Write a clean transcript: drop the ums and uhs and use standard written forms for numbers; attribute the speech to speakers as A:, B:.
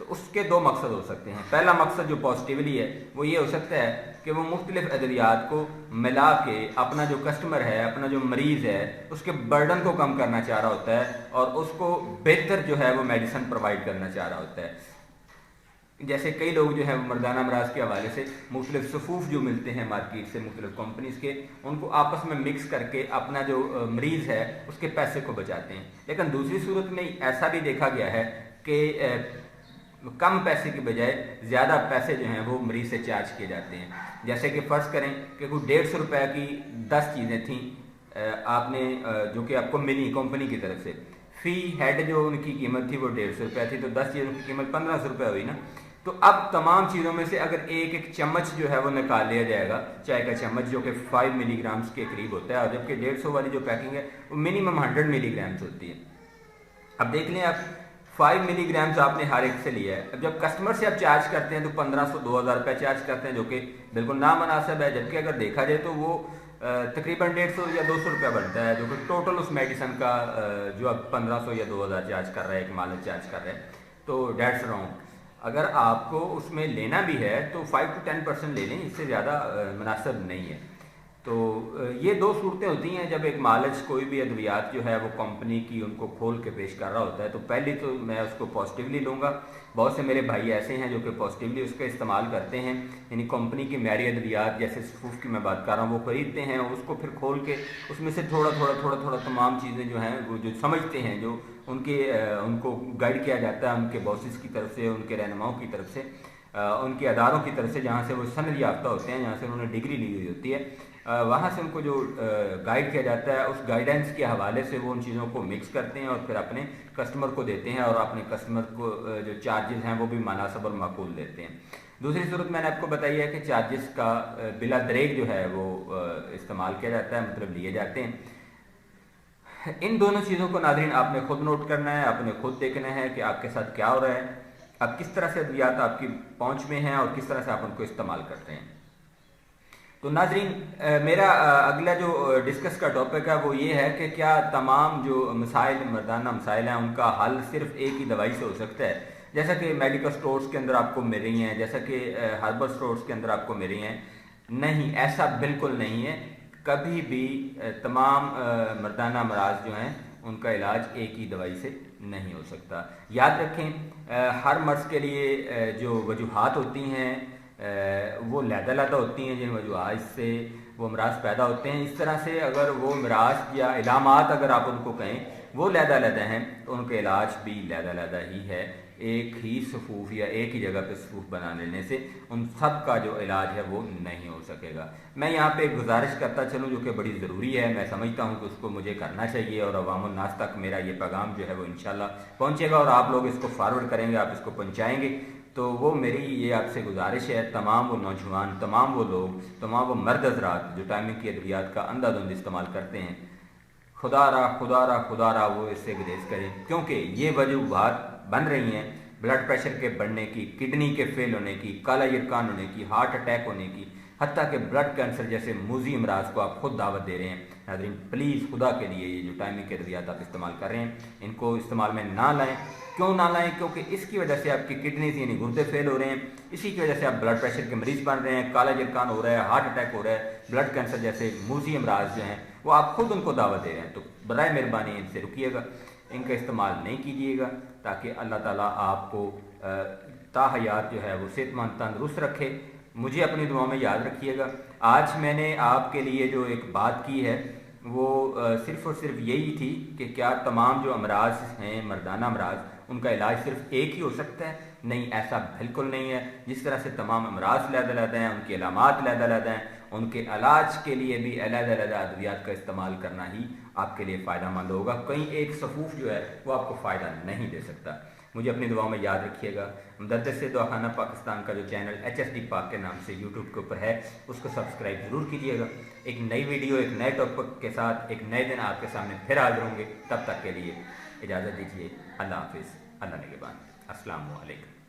A: تو اس کے دو مقصد ہو سکتے ہیں۔ پہلا مقصد جو پازیٹیولی ہے وہ یہ ہو سکتا ہے کہ وہ مختلف ادویات کو ملا کے اپنا جو کسٹمر ہے، اپنا جو مریض ہے، اس کے برڈن کو کم کرنا چاہ رہا ہوتا ہے اور اس کو بہتر جو ہے وہ میڈیسن پرووائڈ کرنا چاہ رہا ہوتا ہے۔ جیسے کئی لوگ جو ہے وہ مردانہ امراض کے حوالے سے مختلف صفوف جو ملتے ہیں مارکیٹ سے مختلف کمپنیز کے، ان کو آپس میں مکس کر کے اپنا جو مریض ہے اس کے پیسے کو بچاتے ہیں۔ لیکن دوسری صورت میں ایسا بھی دیکھا گیا ہے کہ کم پیسے کی بجائے زیادہ پیسے جو ہیں وہ مریض سے چارج کیے جاتے ہیں۔ جیسے کہ فرض کریں کہ کوئی 150 روپے کی 10 چیزیں تھیں، آپ نے جو کہ آپ کو ملی کمپنی کی طرف سے، فی ہیڈ جو ان کی قیمت تھی وہ 150 روپے تھی، تو 10 چیزوں کی قیمت 1500 روپے ہوئی نا۔ تو اب تمام چیزوں میں سے اگر ایک ایک چمچ جو ہے وہ نکال لیا جائے گا، چائے کا چمچ جو کہ 5 ملی گرامز کے قریب ہوتا ہے، اور جبکہ 150 والی جو پیکنگ ہے وہ منیمم 100 ملی گرامز ہوتی ہے۔ اب دیکھ لیں آپ 5 ملی گرامز آپ نے ہر ایک سے لیا ہے، اب جب کسٹمر سے آپ چارج کرتے ہیں تو 1500 2000 روپے چارج کرتے ہیں، جو کہ بالکل نامناسب ہے، جبکہ اگر دیکھا جائے تو وہ تقریباً 150 یا 200 روپے بنتا ہے، جو کہ ٹوٹل اس میڈیسن کا جو اب 1500 یا 2000 چارج کر رہا ہے، ایک مالک چارج کر رہا ہے، تو دیٹس رانگ۔ اگر آپ کو اس میں لینا بھی ہے تو 5 to 10% لے لیں، اس سے زیادہ مناسب نہیں ہے۔ تو یہ دو صورتیں ہوتی ہیں جب ایک مالج کوئی بھی ادویات جو ہے وہ کمپنی کی ان کو کھول کے پیش کر رہا ہوتا ہے، تو پہلی تو میں اس کو پازیٹیولی لوں گا۔ بہت سے میرے بھائی ایسے ہیں جو کہ پازیٹیولی اس کا استعمال کرتے ہیں، یعنی کمپنی کی معیاری ادویات جیسے صفوف کی میں بات کر رہا ہوں وہ خریدتے ہیں اور اس کو پھر کھول کے اس میں سے تھوڑا تھوڑا تمام چیزیں جو ہیں وہ جو سمجھتے ہیں، جو ان کو گائیڈ کیا جاتا ہے ان کے باسز کی طرف سے، ان کے رہنماؤں کی طرف سے، ان کے اداروں کی طرف سے جہاں سے وہ سند یافتہ ہوتے ہیں، جہاں سے انہوں نے ڈگری لی ہوئی ہوتی ہے، وہاں سے ان کو جو گائیڈ کیا جاتا ہے اس گائیڈنس کے حوالے سے وہ ان چیزوں کو مکس کرتے ہیں اور پھر اپنے کسٹمر کو دیتے ہیں، اور اپنے کسٹمر کو جو چارجز ہیں وہ بھی مناسب اور معقول دیتے ہیں۔ دوسری صورت میں نے آپ کو بتائی ہے کہ چارجز کا بلا دریغ جو ہے وہ استعمال کیا جاتا ہے، مطلب لیے جاتے ہیں۔ ان دونوں چیزوں کو ناظرین آپ نے خود نوٹ کرنا ہے، آپ نے خود دیکھنا ہے کہ آپ کے ساتھ کیا ہو رہا ہے، اب کس طرح سے ادویات آپ کی پہنچ میں ہیں اور کس طرح سے آپ ان کو استعمال کرتے ہیں۔ تو ناظرین میرا اگلا جو ڈسکس کا ٹاپک ہے وہ یہ ہے کہ کیا تمام جو مسائل مردانہ مسائل ہیں ان کا حل صرف ایک ہی دوائی سے ہو سکتا ہے، جیسا کہ میڈیکل سٹورز کے اندر آپ کو مل رہی ہیں، جیسا کہ ہربل سٹورز کے اندر آپ کو مل رہی ہیں؟ نہیں، ایسا بالکل نہیں ہے۔ کبھی بھی تمام مردانہ امراض جو ہیں ان کا علاج ایک ہی دوائی سے نہیں ہو سکتا۔ یاد رکھیں ہر مرض کے لیے جو وجوہات ہوتی ہیں وہ علیحدہ ہوتی ہیں، جن وجوہات سے وہ امراض پیدا ہوتے ہیں۔ اس طرح سے اگر وہ امراض یا علامات اگر آپ ان کو کہیں وہ علیحدہ ہیں تو ان کے علاج بھی علیحدہ ہی ہے۔ ایک ہی صفوف یا ایک ہی جگہ پہ صفوف بنا لینے سے ان سب کا جو علاج ہے وہ نہیں ہو سکے گا۔ میں یہاں پہ ایک گزارش کرتا چلوں جو کہ بڑی ضروری ہے، میں سمجھتا ہوں کہ اس کو مجھے کرنا چاہیے، اور عوام الناس تک میرا یہ پیغام جو ہے وہ انشاءاللہ پہنچے گا اور آپ لوگ اس کو فارورڈ کریں گے، آپ اس کو پہنچائیں گے۔ تو وہ میری یہ آپ سے گزارش ہے، تمام وہ نوجوان، تمام وہ لوگ، تمام وہ مرد حضرات جو ٹائمنگ کی ادویات کا اندھا دھند استعمال کرتے ہیں، خدا را وہ اس سے گریز کریں، کیونکہ یہ وجوہات بن رہی ہیں بلڈ پریشر کے بڑھنے کی، کڈنی کے فیل ہونے کی، کالا یرکان ہونے کی، ہارٹ اٹیک ہونے کی، حتیٰ کہ بلڈ کینسر جیسے موذی امراض کو آپ خود دعوت دے رہے ہیں۔ ناظرین پلیز خدا کے لیے یہ جو ٹائمنگ کے ادویات آپ استعمال کر رہے ہیں ان کو استعمال میں نہ لائیں۔ کیوں نہ لائیں؟ کیونکہ اس کی وجہ سے آپ کی کڈنیز یعنی گردے فیل ہو رہے ہیں، اسی کی وجہ سے آپ بلڈ پریشر کے مریض بن رہے ہیں، کالا یرکان ہو رہا ہے، ہارٹ اٹیک ہو رہا ہے، بلڈ کینسر جیسے موذی امراض جو ہیں وہ آپ خود ان کو دعوت دے رہے ہیں۔ تو برائے مہربانی ان سے رکیے گا، ان کا استعمال نہیں کیجیے گا، تاکہ اللہ تعالیٰ آپ کو تا حیات جو ہے وہ صحت مند تندرست رکھے۔ مجھے اپنی دعاؤں میں یاد رکھیے گا۔ آج میں نے آپ کے لیے جو ایک بات کی ہے وہ صرف اور صرف یہی تھی کہ کیا تمام جو امراض ہیں مردانہ امراض ان کا علاج صرف ایک ہی ہو سکتا ہے؟ نہیں، ایسا بالکل نہیں ہے۔ جس طرح سے تمام امراض علیحدہ ہیں، ان کی علامات علیحدہ ہیں، ان کے علاج کے لیے بھی علیحدہ ادویات کا استعمال کرنا ہی آپ کے لیے فائدہ مند ہوگا۔ کہیں ایک صفوف جو ہے وہ آپ کو فائدہ نہیں دے سکتا۔ مجھے اپنی دعاؤں میں یاد رکھیے گا۔ مدرسِ دواخانہ پاکستان کا جو چینل HSD پاک کے نام سے یوٹیوب کے اوپر ہے اس کو سبسکرائب ضرور کیجیے گا۔ ایک نئی ویڈیو، ایک نئے ٹاپک کے ساتھ ایک نئے دن آپ کے سامنے پھر حاضر ہوں گے۔ تب تک کے لیے اجازت دیجیے۔ اللہ حافظ، اللہ نگہبان، السلام علیکم۔